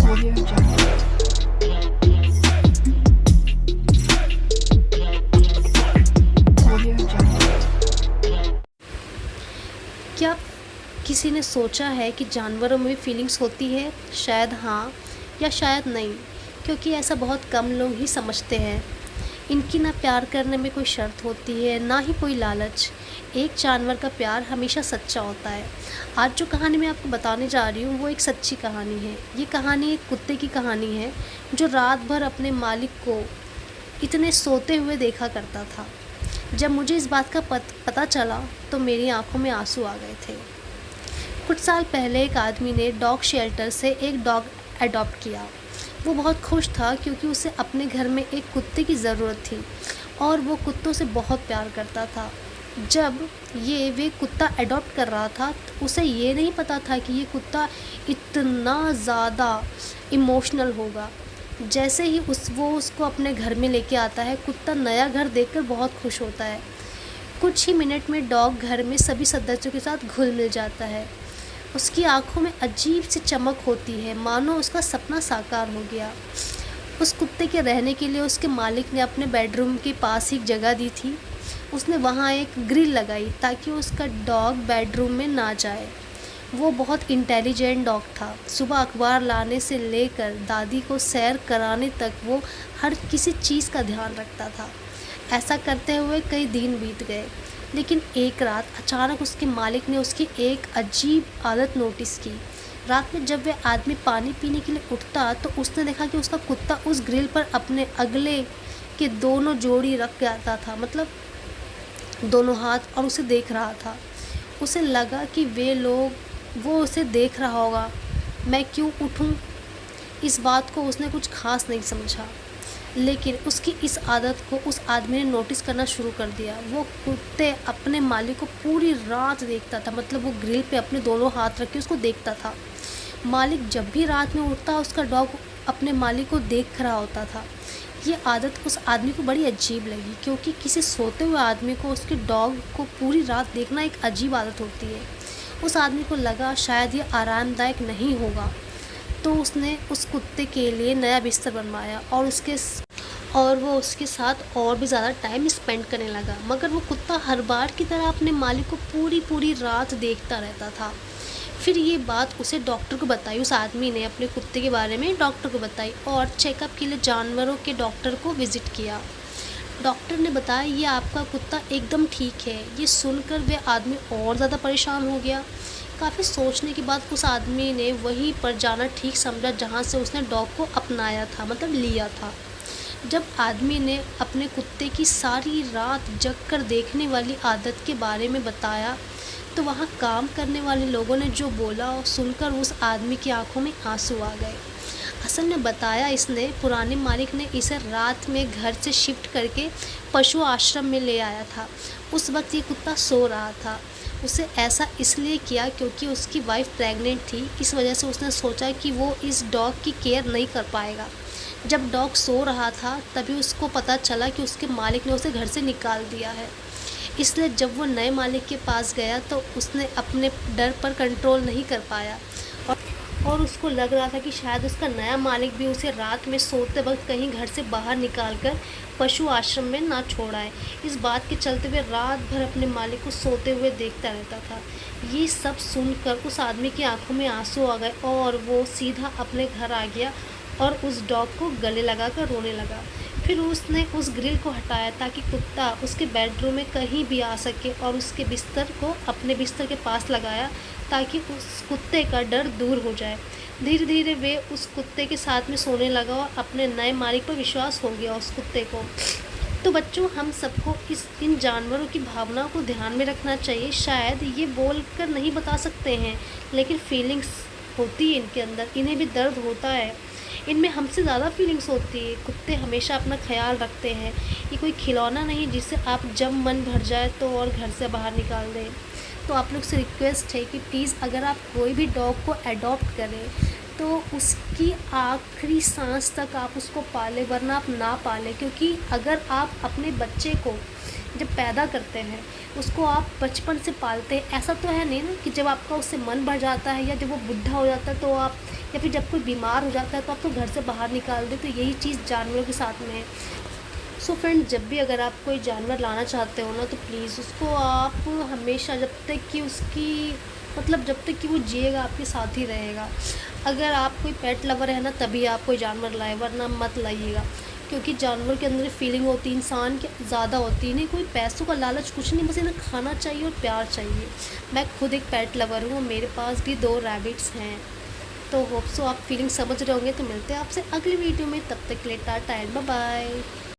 Audio Jungle. Audio Jungle. क्या किसी ने सोचा है कि जानवरों में भी फीलिंग्स होती है? शायद हाँ या शायद नहीं, क्योंकि ऐसा बहुत कम लोग ही समझते हैं। इनकी ना प्यार करने में कोई शर्त होती है, ना ही कोई लालच। एक जानवर का प्यार हमेशा सच्चा होता है। आज जो कहानी मैं आपको बताने जा रही हूँ वो एक सच्ची कहानी है। ये कहानी एक कुत्ते की कहानी है जो रात भर अपने मालिक को इतने सोते हुए देखा करता था। जब मुझे इस बात का पता चला तो मेरी आंखों में आंसू आ गए थे। कुछ साल पहले एक आदमी ने डॉग शेल्टर से एक डॉग अडॉप्ट किया। वो बहुत खुश था क्योंकि उसे अपने घर में एक कुत्ते की ज़रूरत थी और वो कुत्तों से बहुत प्यार करता था। जब वे कुत्ता अडॉप्ट कर रहा था तो उसे ये नहीं पता था कि ये कुत्ता इतना ज़्यादा इमोशनल होगा। जैसे ही वो उसको अपने घर में लेके आता है, कुत्ता नया घर देखकर बहुत खुश होता है। कुछ ही मिनट में डॉग घर में सभी सदस्यों के साथ घुल मिल जाता है। उसकी आंखों में अजीब सी चमक होती है, मानो उसका सपना साकार हो गया। उस कुत्ते के रहने के लिए उसके मालिक ने अपने बेडरूम के पास ही एक जगह दी थी। उसने वहाँ एक ग्रिल लगाई ताकि उसका डॉग बेडरूम में ना जाए। वो बहुत इंटेलिजेंट डॉग था। सुबह अखबार लाने से लेकर दादी को सैर कराने तक वो हर किसी चीज़ का ध्यान रखता था। ऐसा करते हुए कई दिन बीत गए, लेकिन एक रात अचानक उसके मालिक ने उसकी एक अजीब आदत नोटिस की। रात में जब वह आदमी पानी पीने के लिए उठता तो उसने देखा कि उसका कुत्ता उस ग्रिल पर अपने अगले के दोनों जोड़ी रख जाता था, मतलब दोनों हाथ, और उसे देख रहा था। उसे लगा कि वो उसे देख रहा होगा। मैं क्यों उठूं? इस बात को उसने कुछ खास नहीं समझा, लेकिन उसकी इस आदत को उस आदमी ने नोटिस करना शुरू कर दिया। वो कुत्ते अपने मालिक को पूरी रात देखता था, मतलब वो ग्रिल पे अपने दोनों हाथ रख के उसको देखता था। मालिक जब भी रात में उठता उसका डॉग अपने मालिक को देख रहा होता था। ये आदत उस आदमी को बड़ी अजीब लगी, क्योंकि किसी सोते हुए आदमी को उसके डॉग को पूरी रात देखना एक अजीब आदत होती है। उस आदमी को लगा शायद ये आरामदायक नहीं होगा, तो उसने उस कुत्ते के लिए नया बिस्तर बनवाया और वो उसके साथ और भी ज़्यादा टाइम स्पेंड करने लगा। मगर वो कुत्ता हर बार की तरह अपने मालिक को पूरी रात देखता रहता था। फिर ये बात उसे डॉक्टर को बताई। उस आदमी ने अपने कुत्ते के बारे में डॉक्टर को बताई और चेकअप के लिए जानवरों के डॉक्टर को विज़िट किया। डॉक्टर ने बताया ये आपका कुत्ता एकदम ठीक है। ये सुनकर वह आदमी और ज़्यादा परेशान हो गया। काफ़ी सोचने के बाद उस आदमी ने वहीं पर जाना ठीक समझा जहाँ से उसने डॉग को अपनाया था, मतलब लिया था। जब आदमी ने अपने कुत्ते की सारी रात जगकर देखने वाली आदत के बारे में बताया तो वहाँ काम करने वाले लोगों ने जो बोला और सुनकर उस आदमी की आंखों में आंसू आ गए। असल में बताया इसने पुराने मालिक ने इसे रात में घर से शिफ्ट करके पशु आश्रम में ले आया था। उस वक्त ये कुत्ता सो रहा था। उसे ऐसा इसलिए किया क्योंकि उसकी वाइफ प्रेग्नेंट थी। इस वजह से उसने सोचा कि वो इस डॉग की केयर नहीं कर पाएगा। जब डॉग सो रहा था तभी उसको पता चला कि उसके मालिक ने उसे घर से निकाल दिया है। इसलिए जब वो नए मालिक के पास गया तो उसने अपने डर पर कंट्रोल नहीं कर पाया और उसको लग रहा था कि शायद उसका नया मालिक भी उसे रात में सोते वक्त कहीं घर से बाहर निकालकर पशु आश्रम में ना छोड़ आए। इस बात के चलते हुए रात भर अपने मालिक को सोते हुए देखता रहता था। ये सब सुनकर उस आदमी की आंखों में आंसू आ गए और वो सीधा अपने घर आ गया और उस डॉग को गले लगाकर रोने लगा। फिर उसने उस ग्रिल को हटाया ताकि कुत्ता उसके बेडरूम में कहीं भी आ सके और उसके बिस्तर को अपने बिस्तर के पास लगाया ताकि उस कुत्ते का डर दूर हो जाए। धीरे धीरे वे उस कुत्ते के साथ में सोने लगा और अपने नए मालिक पर विश्वास हो गया उस कुत्ते को। तो बच्चों, हम सबको इन जानवरों की भावनाओं को ध्यान में रखना चाहिए। शायद ये बोल कर नहीं बता सकते हैं, लेकिन फीलिंग्स होती है इनके अंदर, इन्हें भी दर्द होता है। इनमें हमसे ज़्यादा फीलिंग्स होती है। कुत्ते हमेशा अपना ख्याल रखते हैं। ये कोई खिलौना नहीं जिसे आप जब मन भर जाए तो और घर से बाहर निकाल दें। तो आप लोग से रिक्वेस्ट है कि प्लीज़ अगर आप कोई भी डॉग को अडॉप्ट करें तो उसकी आखिरी सांस तक आप उसको पालें, वरना आप ना पालें। क्योंकि अगर आप अपने बच्चे को जब पैदा करते हैं उसको आप बचपन से पालते हैं, ऐसा तो है नहीं ना कि जब आपका उससे मन भर जाता है या जब वो बुढ़ा हो जाता है तो आप या फिर जब कोई बीमार हो जाता है तो आपको घर से बाहर निकाल दे, तो यही चीज़ जानवरों के साथ में है। सो फ्रेंड, जब भी अगर आप कोई जानवर लाना चाहते हो ना, तो प्लीज़ उसको आप हमेशा, जब तक कि उसकी मतलब जब तक कि वो जिएगा आपके साथ ही रहेगा। अगर आप कोई पेट लवर है ना, तभी आप कोई जानवर लाए, वरना मत लाइएगा। क्योंकि जानवर के अंदर फीलिंग होती है, इंसान के ज़्यादा होती है। इन्हें कोई पैसों का लालच कुछ नहीं, बस इन्हें खाना चाहिए और प्यार चाहिए। मैं खुद एक पेट लवर हूँ, मेरे पास भी 2 रैबिट्स हैं। तो होप सो आप फीलिंग समझ रहे होंगे। तो मिलते हैं आपसे अगली वीडियो में, तब तक के लिए टाटा एंड बाय बाय।